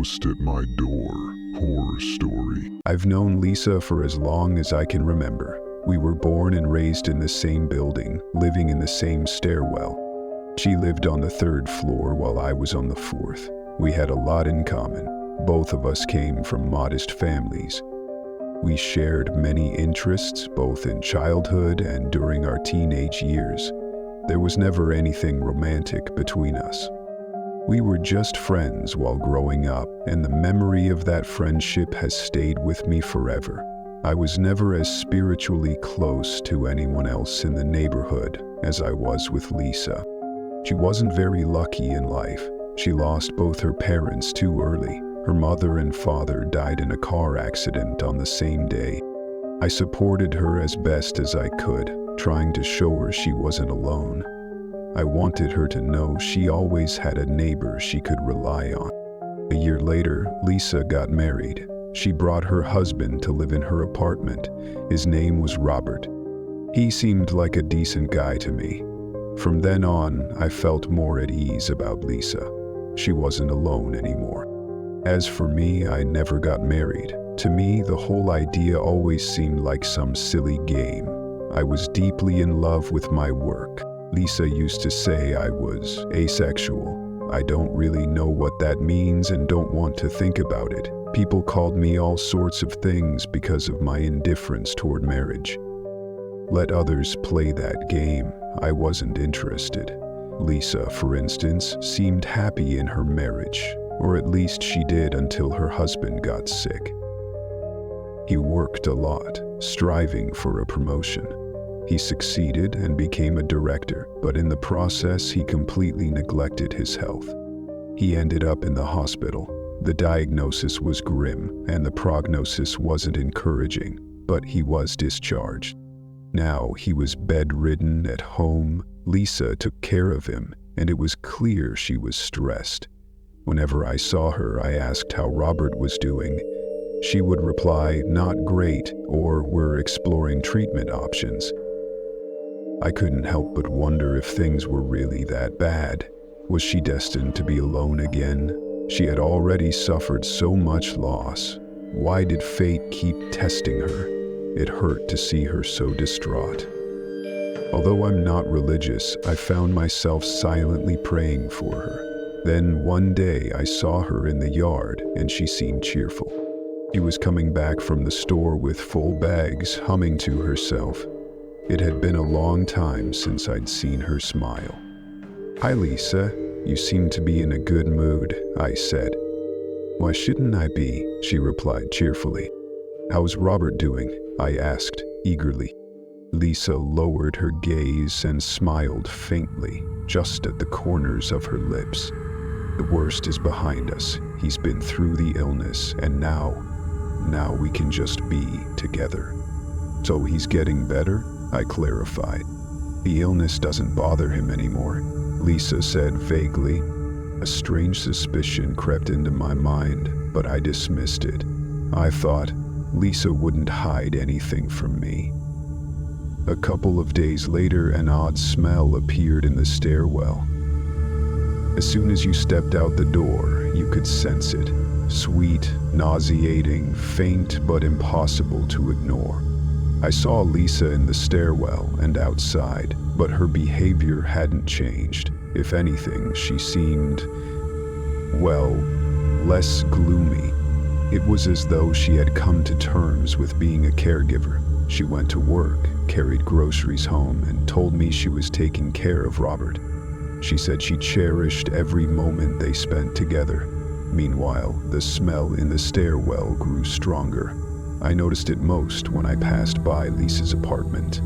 ghost at my door. Horror story. I've known Lisa for as long as I can remember. We were born and raised in the same building, living in the same stairwell. She lived on the 3rd floor while I was on the 4th. We had a lot in common. Both of us came from modest families. We shared many interests, both in childhood and during our teenage years. There was never anything romantic between us. We were just friends while growing up, and the memory of that friendship has stayed with me forever. I was never as spiritually close to anyone else in the neighborhood as I was with Lisa. She wasn't very lucky in life. She lost both her parents too early. Her mother and father died in a car accident on the same day. I supported her as best as I could, trying to show her she wasn't alone. I wanted her to know she always had a neighbor she could rely on. A year later, Lisa got married. She brought her husband to live in her apartment. His name was Robert. He seemed like a decent guy to me. From then on, I felt more at ease about Lisa. She wasn't alone anymore. As for me, I never got married. To me, the whole idea always seemed like some silly game. I was deeply in love with my work. Lisa used to say I was asexual. I don't really know what that means and don't want to think about it. People called me all sorts of things because of my indifference toward marriage. Let others play that game. I wasn't interested. Lisa, for instance, seemed happy in her marriage, or at least she did until her husband got sick. He worked a lot, striving for a promotion. He succeeded and became a director, but in the process he completely neglected his health. He ended up in the hospital. The diagnosis was grim, and the prognosis wasn't encouraging, but he was discharged. Now he was bedridden at home. Lisa took care of him, and it was clear she was stressed. Whenever I saw her, I asked how Robert was doing. She would reply, "Not great," or "We're exploring treatment options." I couldn't help but wonder if things were really that bad. Was she destined to be alone again? She had already suffered so much loss. Why did fate keep testing her? It hurt to see her so distraught. Although I'm not religious, I found myself silently praying for her. Then one day I saw her in the yard and she seemed cheerful. She was coming back from the store with full bags, humming to herself. It had been a long time since I'd seen her smile. "Hi, Lisa. You seem to be in a good mood," I said. "Why shouldn't I be?" she replied cheerfully. "How's Robert doing?" I asked eagerly. Lisa lowered her gaze and smiled faintly, just at the corners of her lips. "The worst is behind us. He's been through the illness, and now we can just be together." "So he's getting better?" I clarified. "The illness doesn't bother him anymore," Lisa said vaguely. A strange suspicion crept into my mind, but I dismissed it. I thought Lisa wouldn't hide anything from me. A couple of days later, an odd smell appeared in the stairwell. As soon as you stepped out the door, you could sense it. Sweet, nauseating, faint, but impossible to ignore. I saw Lisa in the stairwell and outside, but her behavior hadn't changed. If anything, she seemed, well, less gloomy. It was as though she had come to terms with being a caregiver. She went to work, carried groceries home, and told me she was taking care of Robert. She said she cherished every moment they spent together. Meanwhile, the smell in the stairwell grew stronger. I noticed it most when I passed by Lisa's apartment.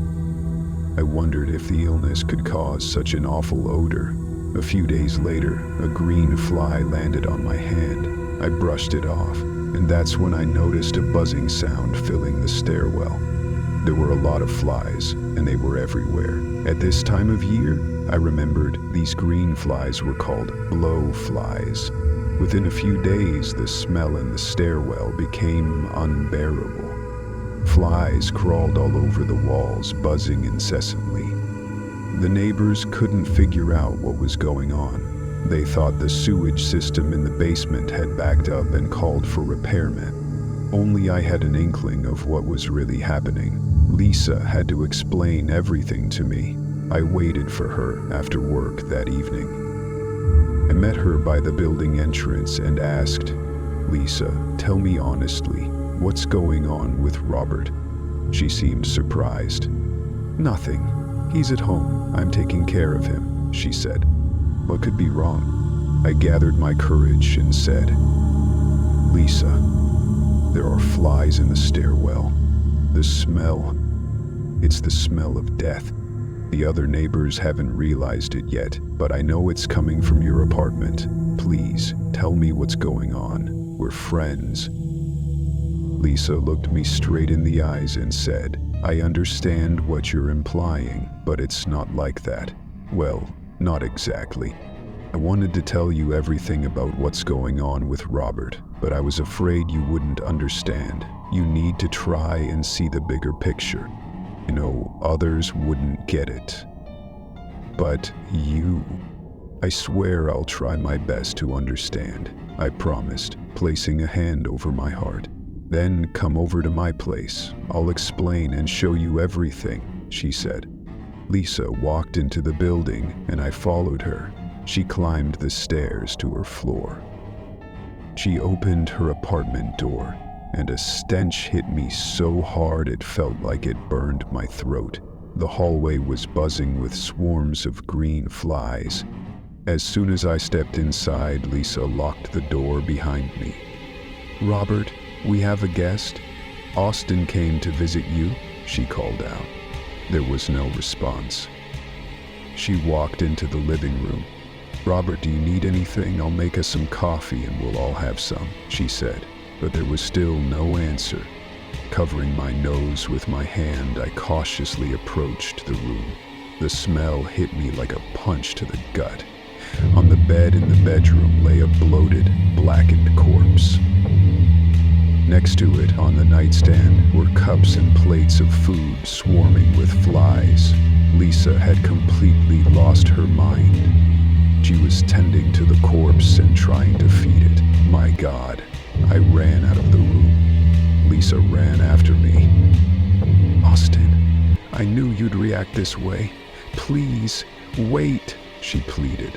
I wondered if the illness could cause such an awful odor. A few days later, a green fly landed on my hand. I brushed it off, and that's when I noticed a buzzing sound filling the stairwell. There were a lot of flies, and they were everywhere. At this time of year, I remembered these green flies were called blowflies. Within a few days, the smell in the stairwell became unbearable. Flies crawled all over the walls, buzzing incessantly. The neighbors couldn't figure out what was going on. They thought the sewage system in the basement had backed up and called for repairmen. Only I had an inkling of what was really happening. Lisa had to explain everything to me. I waited for her after work that evening. I met her by the building entrance and asked, "Lisa, tell me honestly, what's going on with Robert?" She seemed surprised. "Nothing. He's at home. I'm taking care of him," she said. What could be wrong? I gathered my courage and said, "Lisa, there are flies in the stairwell. The smell, it's the smell of death. The other neighbors haven't realized it yet, but I know it's coming from your apartment. Please, tell me what's going on. We're friends." Lisa looked me straight in the eyes and said, "I understand what you're implying, but it's not like that. Well, not exactly. I wanted to tell you everything about what's going on with Robert, but I was afraid you wouldn't understand. You need to try and see the bigger picture. You know, others wouldn't get it. But you. I swear I'll try my best to understand," I promised, placing a hand over my heart. "Then come over to my place. I'll explain and show you everything," she said. Lisa walked into the building and I followed her. She climbed the stairs to her floor. She opened her apartment door, and a stench hit me so hard it felt like it burned my throat. The hallway was buzzing with swarms of green flies. As soon as I stepped inside, Lisa locked the door behind me. "Robert, we have a guest. Austin came to visit you," she called out. There was no response. She walked into the living room. "Robert, do you need anything? I'll make us some coffee and we'll all have some," she said. But there was still no answer. Covering my nose with my hand, I cautiously approached the room. The smell hit me like a punch to the gut. On the bed in the bedroom lay a bloated, blackened corpse. Next to it, on the nightstand, were cups and plates of food swarming with flies. Lisa had completely lost her mind. She was tending to the corpse and trying to feed it. My God, I ran out of the room. Lisa ran after me. "Austin, I knew you'd react this way. Please, wait," she pleaded.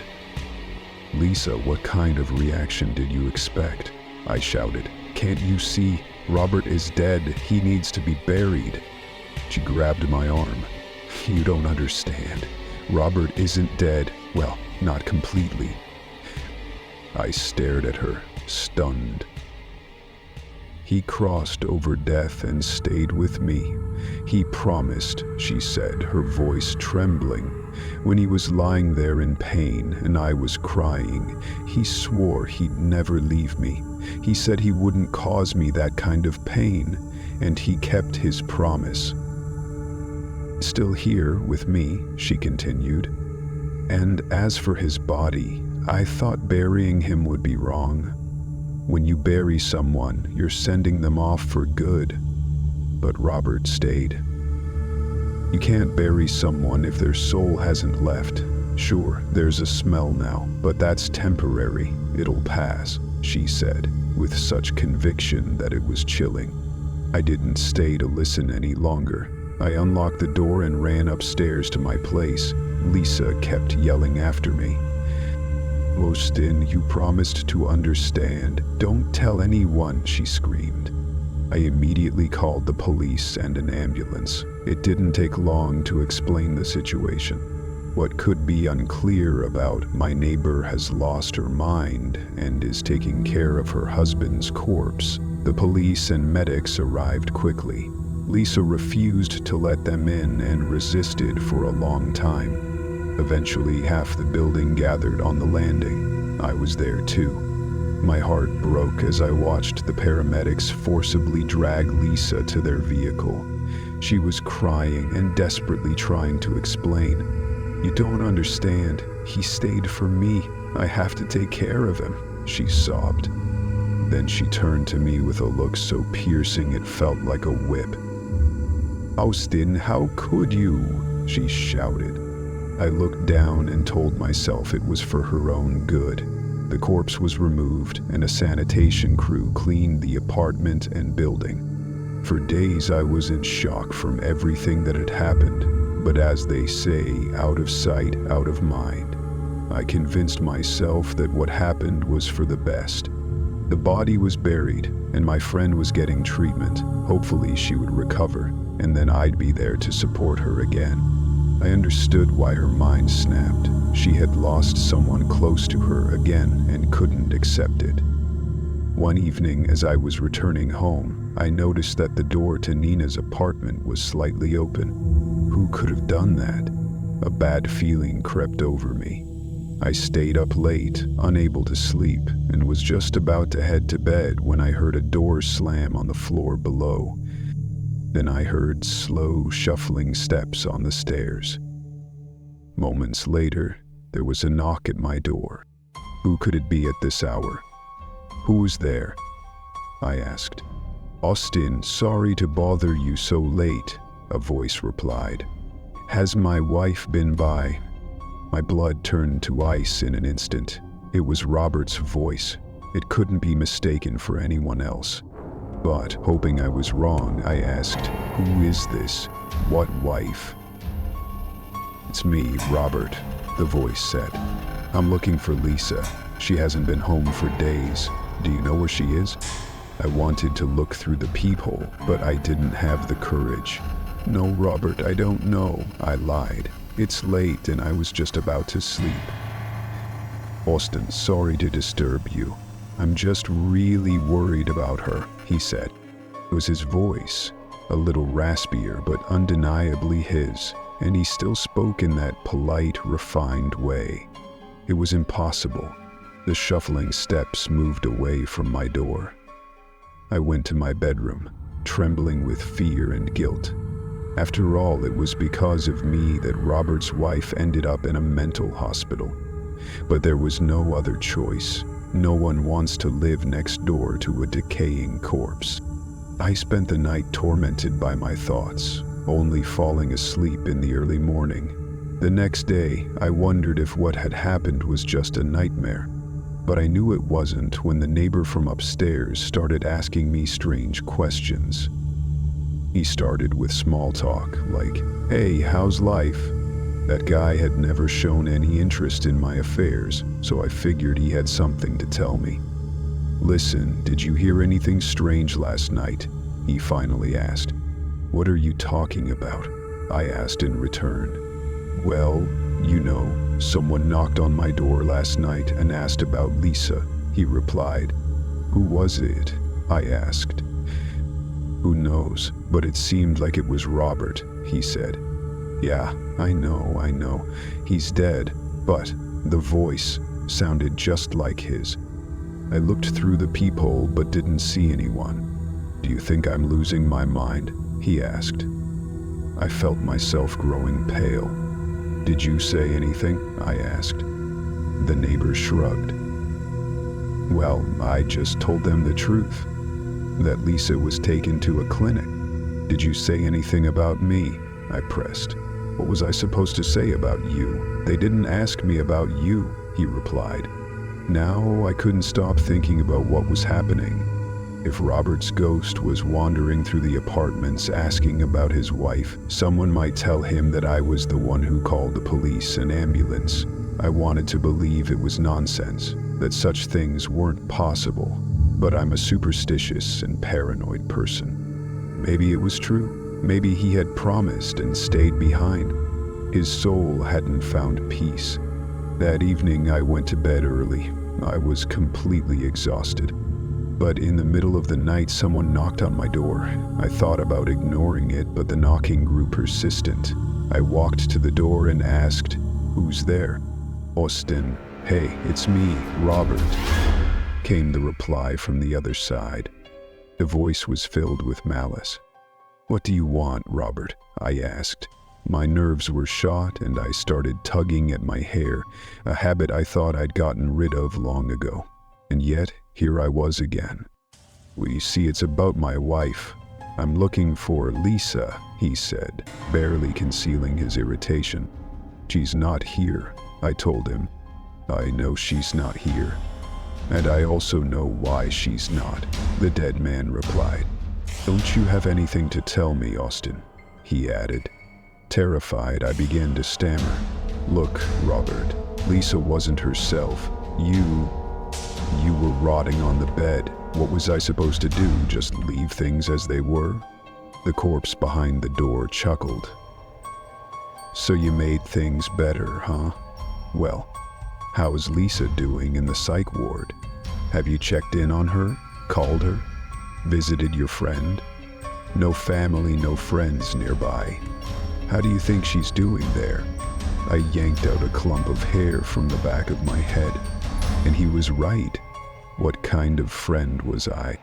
"Lisa, what kind of reaction did you expect?" I shouted. "Can't you see? Robert is dead. He needs to be buried." She grabbed my arm. "You don't understand. Robert isn't dead. Well, not completely." I stared at her, stunned. "He crossed over death and stayed with me. He promised," she said, her voice trembling. "When he was lying there in pain and I was crying, he swore he'd never leave me. He said he wouldn't cause me that kind of pain, and he kept his promise." "Still here with me," she continued. "And as for his body, I thought burying him would be wrong. When you bury someone, you're sending them off for good. But Robert stayed. You can't bury someone if their soul hasn't left. Sure, there's a smell now, but that's temporary. It'll pass," she said, with such conviction that it was chilling. I didn't stay to listen any longer. I unlocked the door and ran upstairs to my place. Lisa kept yelling after me. "Austin, you promised to understand. Don't tell anyone," she screamed. I immediately called the police and an ambulance. It didn't take long to explain the situation. What could be unclear about my neighbor has lost her mind and is taking care of her husband's corpse. The police and medics arrived quickly. Lisa refused to let them in and resisted for a long time. Eventually, half the building gathered on the landing. I was there too. My heart broke as I watched the paramedics forcibly drag Lisa to their vehicle. She was crying and desperately trying to explain. "You don't understand. He stayed for me. I have to take care of him," she sobbed. Then she turned to me with a look so piercing it felt like a whip. "Austin, how could you?" she shouted. I looked down and told myself it was for her own good. The corpse was removed and a sanitation crew cleaned the apartment and building. For days I was in shock from everything that had happened, but as they say, out of sight, out of mind. I convinced myself that what happened was for the best. The body was buried, and my friend was getting treatment. Hopefully she would recover, and then I'd be there to support her again. I understood why her mind snapped. She had lost someone close to her again and couldn't accept it. One evening, as I was returning home, I noticed that the door to Nina's apartment was slightly open. Who could have done that? A bad feeling crept over me. I stayed up late, unable to sleep, and was just about to head to bed when I heard a door slam on the floor below. Then I heard slow, shuffling steps on the stairs. Moments later, there was a knock at my door. Who could it be at this hour? Who was there? I asked. "Austin, sorry to bother you so late," a voice replied. "Has my wife been by?" My blood turned to ice in an instant. It was Robert's voice. It couldn't be mistaken for anyone else. But, hoping I was wrong, I asked, "Who is this? What wife?" "It's me, Robert," the voice said. "I'm looking for Lisa. She hasn't been home for days. Do you know where she is?" I wanted to look through the peephole, but I didn't have the courage. "No, Robert, I don't know," I lied. "It's late and I was just about to sleep." "Austin, sorry to disturb you. I'm just really worried about her," he said. It was his voice, a little raspier but undeniably his, and he still spoke in that polite, refined way. It was impossible. The shuffling steps moved away from my door. I went to my bedroom, trembling with fear and guilt. After all, it was because of me that Robert's wife ended up in a mental hospital. But there was no other choice. No one wants to live next door to a decaying corpse. I spent the night tormented by my thoughts, only falling asleep in the early morning. The next day, I wondered if what had happened was just a nightmare. But I knew it wasn't when the neighbor from upstairs started asking me strange questions. He started with small talk, like, "Hey, how's life?" That guy had never shown any interest in my affairs, so I figured he had something to tell me. "Listen, did you hear anything strange last night?" he finally asked. "What are you talking about?" I asked in return. "Well, you know, someone knocked on my door last night and asked about Lisa," he replied. "Who was it?" I asked. "Who knows, but it seemed like it was Robert," he said. "Yeah, I know. He's dead," but the voice sounded just like his. I looked through the peephole but didn't see anyone. "Do you think I'm losing my mind?" he asked. I felt myself growing pale. "Did you say anything?" I asked. The neighbor shrugged. "Well, I just told them the truth. That Lisa was taken to a clinic." "Did you say anything about me?" I pressed. "What was I supposed to say about you? They didn't ask me about you," he replied. Now I couldn't stop thinking about what was happening. If Robert's ghost was wandering through the apartments asking about his wife, someone might tell him that I was the one who called the police and ambulance. I wanted to believe it was nonsense, that such things weren't possible, but I'm a superstitious and paranoid person. Maybe it was true. Maybe he had promised and stayed behind. His soul hadn't found peace. That evening I went to bed early. I was completely exhausted. But in the middle of the night someone knocked on my door. I thought about ignoring it, but the knocking grew persistent. I walked to the door and asked, "Who's there?" "Austin, hey, it's me, Robert," came the reply from the other side. The voice was filled with malice. "What do you want, Robert?" I asked. My nerves were shot and I started tugging at my hair, a habit I thought I'd gotten rid of long ago. And yet, here I was again. "Well, you see, it's about my wife. I'm looking for Lisa," he said, barely concealing his irritation. "She's not here," I told him. "I know she's not here. And I also know why she's not," the dead man replied. "Don't you have anything to tell me, Austin?" he added. Terrified, I began to stammer. "Look, Robert, Lisa wasn't herself. You were rotting on the bed. What was I supposed to do, just leave things as they were?" The corpse behind the door chuckled. "So you made things better, huh? Well, how's Lisa doing in the psych ward? Have you checked in on her? Called her? Visited your friend? No family, no friends nearby. How do you think she's doing there?" I yanked out a clump of hair from the back of my head, and he was right. What kind of friend was I?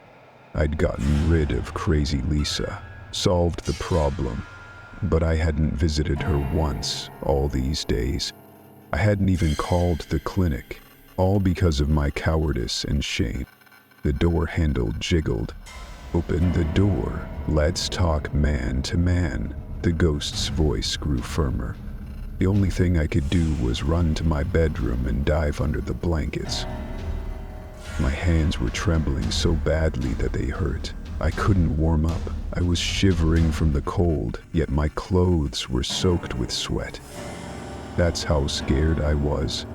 I'd gotten rid of crazy Lisa, solved the problem, but I hadn't visited her once all these days. I hadn't even called the clinic, all because of my cowardice and shame. The door handle jiggled. "Open the door. Let's talk man to man." The ghost's voice grew firmer. The only thing I could do was run to my bedroom and dive under the blankets. My hands were trembling so badly that they hurt. I couldn't warm up. I was shivering from the cold, yet my clothes were soaked with sweat. That's how scared I was.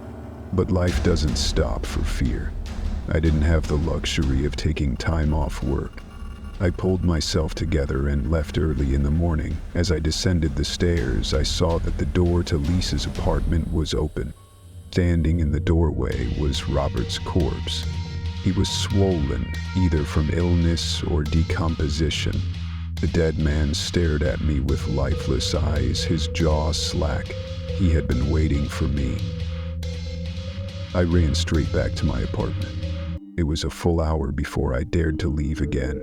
But life doesn't stop for fear. I didn't have the luxury of taking time off work. I pulled myself together and left early in the morning. As I descended the stairs, I saw that the door to Lisa's apartment was open. Standing in the doorway was Robert's corpse. He was swollen, either from illness or decomposition. The dead man stared at me with lifeless eyes, his jaw slack. He had been waiting for me. I ran straight back to my apartment. It was a full hour before I dared to leave again.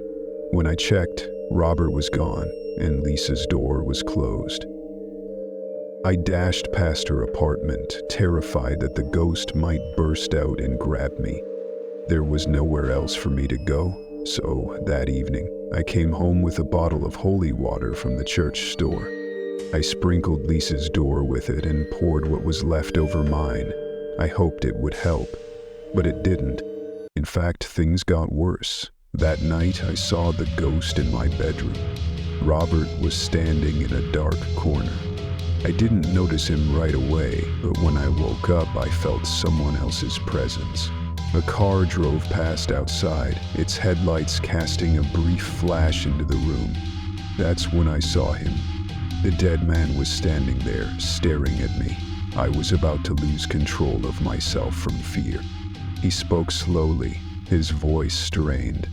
When I checked, Robert was gone, and Lisa's door was closed. I dashed past her apartment, terrified that the ghost might burst out and grab me. There was nowhere else for me to go, so that evening, I came home with a bottle of holy water from the church store. I sprinkled Lisa's door with it and poured what was left over mine. I hoped it would help, but it didn't. In fact, things got worse. That night, I saw the ghost in my bedroom. Robert was standing in a dark corner. I didn't notice him right away, but when I woke up, I felt someone else's presence. A car drove past outside, its headlights casting a brief flash into the room. That's when I saw him. The dead man was standing there, staring at me. I was about to lose control of myself from fear. He spoke slowly, his voice strained.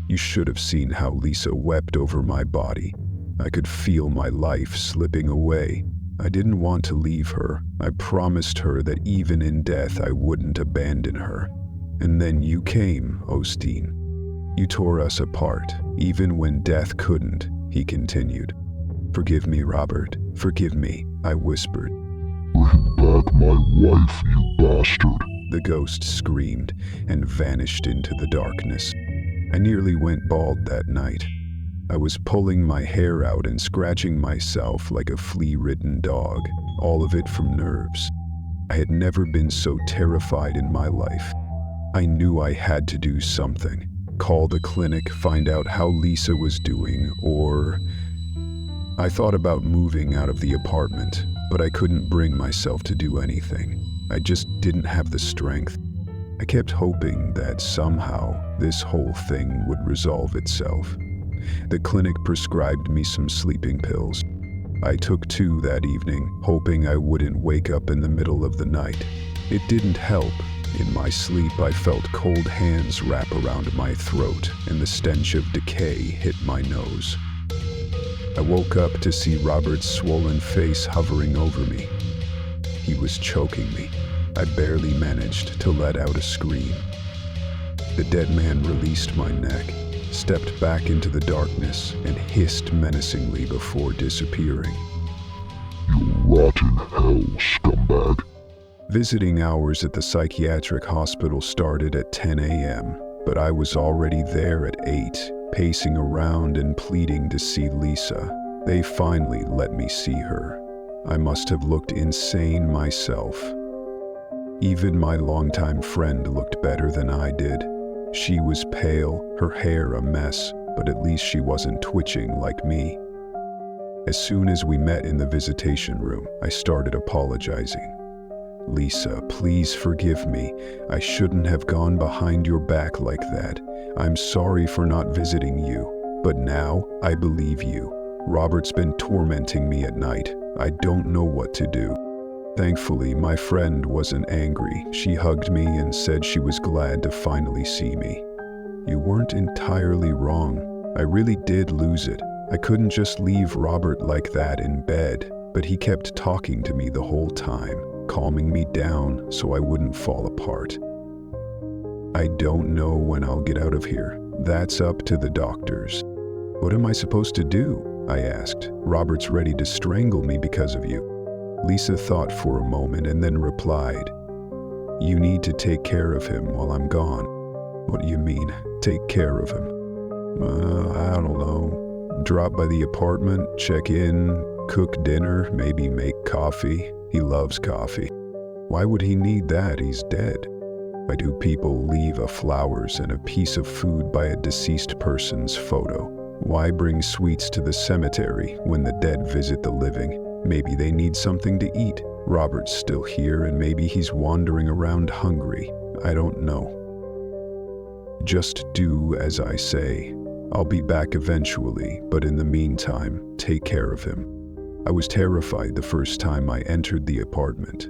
"You should have seen how Lisa wept over my body. I could feel my life slipping away. I didn't want to leave her. I promised her that even in death I wouldn't abandon her. And then you came, Osteen. You tore us apart, even when death couldn't," he continued. "Forgive me, Robert. Forgive me," I whispered. Bring back my wife, you bastard. The ghost screamed and vanished into the darkness. I nearly went bald that night. I was pulling my hair out and scratching myself like a flea-ridden dog, all of it from nerves. I had never been so terrified in my life. I knew I had to do something. Call the clinic, find out how Lisa was doing, or... I thought about moving out of the apartment, but I couldn't bring myself to do anything. I just didn't have the strength. I kept hoping that somehow this whole thing would resolve itself. The clinic prescribed me some sleeping pills. I took 2 that evening, hoping I wouldn't wake up in the middle of the night. It didn't help. In my sleep, I felt cold hands wrap around my throat, and the stench of decay hit my nose. I woke up to see Robert's swollen face hovering over me. He was choking me. I barely managed to let out a scream. The dead man released my neck, stepped back into the darkness, and hissed menacingly before disappearing. You rotten hell, scumbag. Visiting hours at the psychiatric hospital started at 10 a.m., but I was already there at 8, pacing around and pleading to see Lisa. They finally let me see her. I must have looked insane myself. Even my longtime friend looked better than I did. She was pale, her hair a mess, but at least she wasn't twitching like me. As soon as we met in the visitation room, I started apologizing. "Lisa, please forgive me. I shouldn't have gone behind your back like that. I'm sorry for not visiting you, but now I believe you. Robert's been tormenting me at night. I don't know what to do." Thankfully, my friend wasn't angry. She hugged me and said she was glad to finally see me. "You weren't entirely wrong. I really did lose it. I couldn't just leave Robert like that in bed, but he kept talking to me the whole time, calming me down so I wouldn't fall apart. I don't know when I'll get out of here. That's up to the doctors." "What am I supposed to do?" I asked. "Robert's ready to strangle me because of you." Lisa thought for a moment and then replied, "You need to take care of him while I'm gone." "What do you mean, take care of him?" I don't know. Drop by the apartment, check in, cook dinner, maybe make coffee. He loves coffee." "Why would he need that? He's dead." "Why do people leave flowers and a piece of food by a deceased person's photo? Why bring sweets to the cemetery when the dead visit the living? Maybe they need something to eat. Robert's still here and maybe he's wandering around hungry. I don't know. Just do as I say. I'll be back eventually, but in the meantime, take care of him." I was terrified the first time I entered the apartment.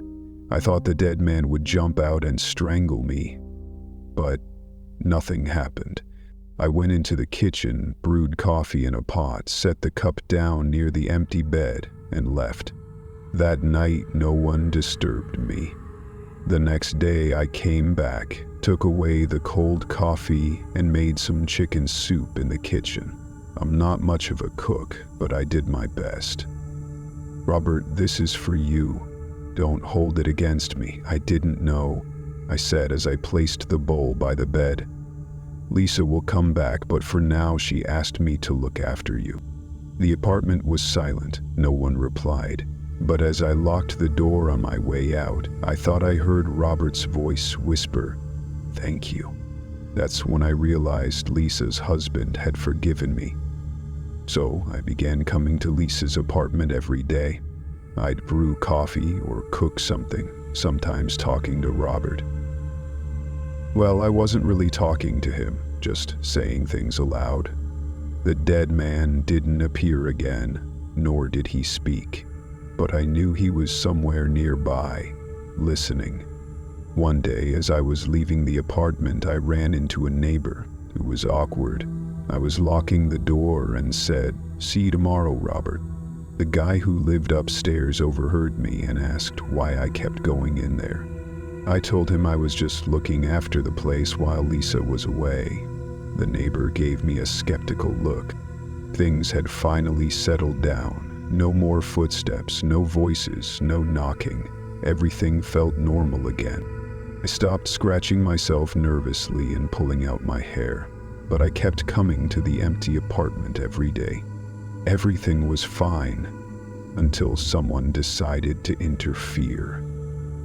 I thought the dead man would jump out and strangle me, but nothing happened. I went into the kitchen, brewed coffee in a pot, set the cup down near the empty bed, and left. That night, no one disturbed me. The next day, I came back, took away the cold coffee, and made some chicken soup in the kitchen. I'm not much of a cook, but I did my best. "Robert, this is for you. Don't hold it against me. I didn't know," I said as I placed the bowl by the bed. "Lisa will come back, but for now she asked me to look after you." The apartment was silent. No one replied. But as I locked the door on my way out, I thought I heard Robert's voice whisper, "Thank you." That's when I realized Lisa's husband had forgiven me. So I began coming to Lisa's apartment every day. I'd brew coffee or cook something, sometimes talking to Robert. Well, I wasn't really talking to him, just saying things aloud. The dead man didn't appear again, nor did he speak, but I knew he was somewhere nearby, listening. One day, as I was leaving the apartment, I ran into a neighbor. It was awkward. I was locking the door and said, "See you tomorrow, Robert." The guy who lived upstairs overheard me and asked why I kept going in there. I told him I was just looking after the place while Lisa was away. The neighbor gave me a skeptical look. Things had finally settled down. No more footsteps, no voices, no knocking. Everything felt normal again. I stopped scratching myself nervously and pulling out my hair, but I kept coming to the empty apartment every day. Everything was fine until someone decided to interfere.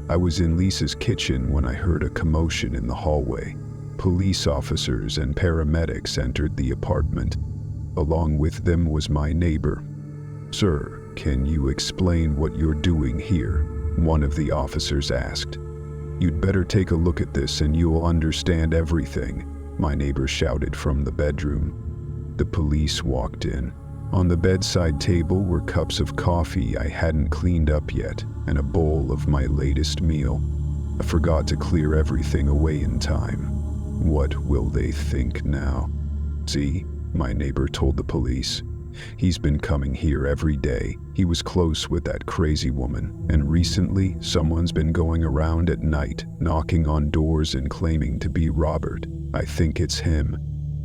I was in Lisa's kitchen when I heard a commotion in the hallway. Police officers and paramedics entered the apartment. Along with them was my neighbor. "Sir, can you explain what you're doing here?" one of the officers asked. "You'd better take a look at this and you'll understand everything," my neighbor shouted from the bedroom. The police walked in. On the bedside table were cups of coffee I hadn't cleaned up yet and a bowl of my latest meal. I forgot to clear everything away in time. What will they think now? "See," my neighbor told the police. "He's been coming here every day. He was close with that crazy woman, and recently someone's been going around at night, knocking on doors and claiming to be Robert. I think it's him.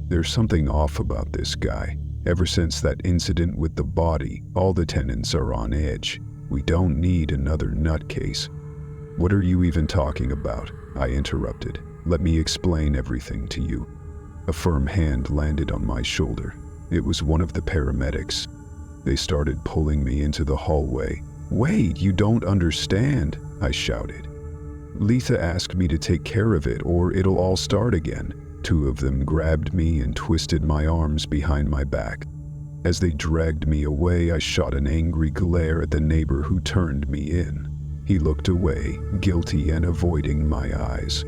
There's something off about this guy. Ever since that incident with the body, all the tenants are on edge. We don't need another nutcase." "What are you even talking about?" I interrupted. "Let me explain everything to you." A firm hand landed on my shoulder. It was one of the paramedics. They started pulling me into the hallway. "Wait, you don't understand," I shouted. "Letha asked me to take care of it or it'll all start again." Two of them grabbed me and twisted my arms behind my back. As they dragged me away, I shot an angry glare at the neighbor who turned me in. He looked away, guilty and avoiding my eyes.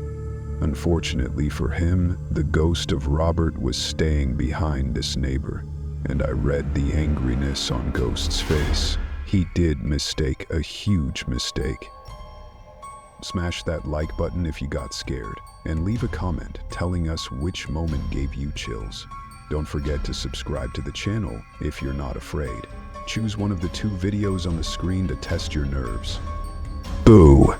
Unfortunately for him, the ghost of Robert was staying behind this neighbor, and I read the angriness on Ghost's face. He did mistake a huge mistake. Smash that like button if you got scared, and leave a comment telling us which moment gave you chills. Don't forget to subscribe to the channel if you're not afraid. Choose one of the 2 videos on the screen to test your nerves. Boo!